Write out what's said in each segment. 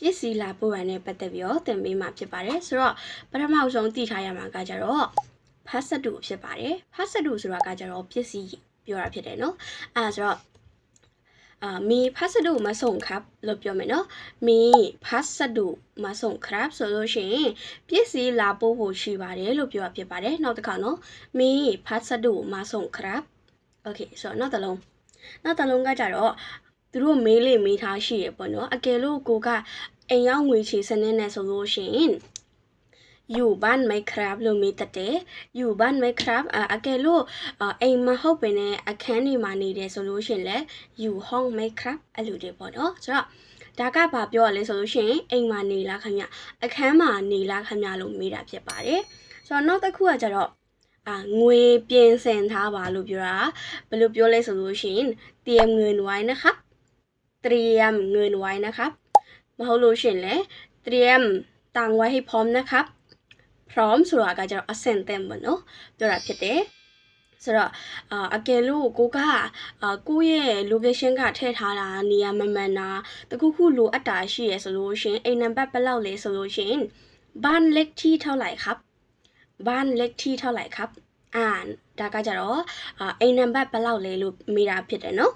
ပစ္စည်းလာပို့ရတဲ့ပတ်သက်ပြီးတော့သင်ပေးမှာဖြစ်ပါတယ်ဆိုတော့ပထမဆုံးသိထားရမှာကကြတော့ဖတ်စတူဖြစ်ပါတယ်ဖတ်စတူဆိုတာကကြတော့ပစ္စည်းပြောတာဖြစ်တယ်နော်ဆိုတော့มีพัสดุมาส่งครับလို့ပြောမယ်နော်มีพัสดุมาส่งครับဆိုလို့ရှိရင်ပစ္စည်းလာပို့ဖို့ရှိပါတယ်လို့ပြောဖြစ်ပါတယ်နောက်တစ်ခါနော်มีพัสดุมาส่งครับโอเคဆိုတော့နောက်တစ်လုံးကကြတော့သူတို့မေးလေးမေးထားရှိရပေါ့နော်အကယ်လို့ကိုကအိမ်ရောက်ငွေချေစနစ်နဲ့ဆိုလို့ရှိရင်อยู่บ้านไหมครับလို့မေးတတ်တယ်อยู่บ้านไหมครับအကယ်လို့အိမ်မဟုတ်ပင်နဲ့အခန်းနေမှာနေတယ်ဆိုလို့ရှိရင်လည်းอยู่ห้องไหมครับအဲ့လိုတွေပေါ့နော်ဆိုတော့ဒါကဘာပြောရလဲဆိုလို့ရှိရင်အိမ်မှာနေလားခင်ဗျအခန်းမှာနေလားခင်ဗျလို့မေးတာဖြစ်ပါတယ်ဆိုတော့နောက်တစ်ခုကကြတော့ငွေပြင်ဆင်ထားပါလို့ပြောတာဘယ်လိုပြောလဲဆိုလို့ရှိရင်เตรียมเงินไว้นะครับเตรียมเงินไว้นะครับမဟုတ်လို့ရှိရင်လည်းเตรียมตังไว้ให้พร้อมนะครับพร้อมဆိုတာကကျတော့အဆင့်သင့်ပေါ့နော်ပြောတာဖြစ်တယ်ဆိုတော့အကယ်လို့ကိုကကိုယ့်ရဲ့ location ကထည့်ထားတာနေရာမမှန်တာတခုခုလိုအပ်တာရှိရဆိုလို့ရှင်အိမ်နံပါတ်ဘယ်လောက်လဲဆိုလို့ရှင်บ้านเล็กที่เท่าไหร่ครับบ้านเล็กที่เท่าไหร่ครับဒါကကြတော့အိမ်နံပါတ်ဘယ်လောက်လဲလို့မေးတာဖြစ်တယ်နော်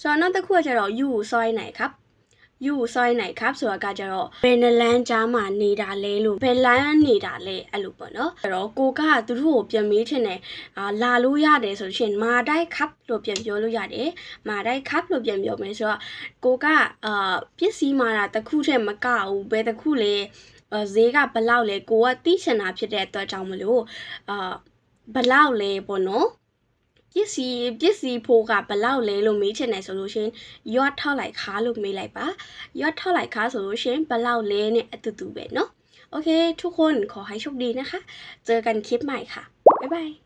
ဆိုတော့နောက်တစ်ခုကကြတော့ you ဆွဲနိုင်ครับอยู่ซอยไหนครับဆိုတာကကြတော့ဘယ်နှလမ်းကြားမှာနေတာလဲလို့ဘယ်လမ်းနေတာလဲအဲ့လိုပေါ့နော်အဲ့တော့ကိုကသူတို့ကိုပြန်မေးချင်တယ်လာလို့ရတယ်ဆိုရှင်မာတိုက်ครับလို့ပြန်ပြောလို့ရတယ်မာတိုက်ครับလို့ပြန်ပြောမယ်ဆိုတော့ကိုကပစ္စည်းမာတာတစ်ခုတည်းမကဘူးဘယ်တစ်ခုလဲဈေးကဘယ်လောက်လဲကိုကသိချင်တာဖြစ်တဲ့အတွက်ကြောင့်မလို့ဘယ်လောက်လဲပေါ့နော်ပစ္စည်းဖို့ကဘယ်လောက်လဲလို့မေးချင်တယ်ဆိုလို့ရှင်ยอดเท่าไหร่คะလို့မေးလိုက်ပါยอดเท่าไหร่คะဆိုလို့ရှင်ဘယ်လောက်လဲနဲ့အတူတူပဲเนาะโอเคทุกคนขอให้โชคดีนะคะเจอกันคลิปใหม่ค่ะบ๊ายบาย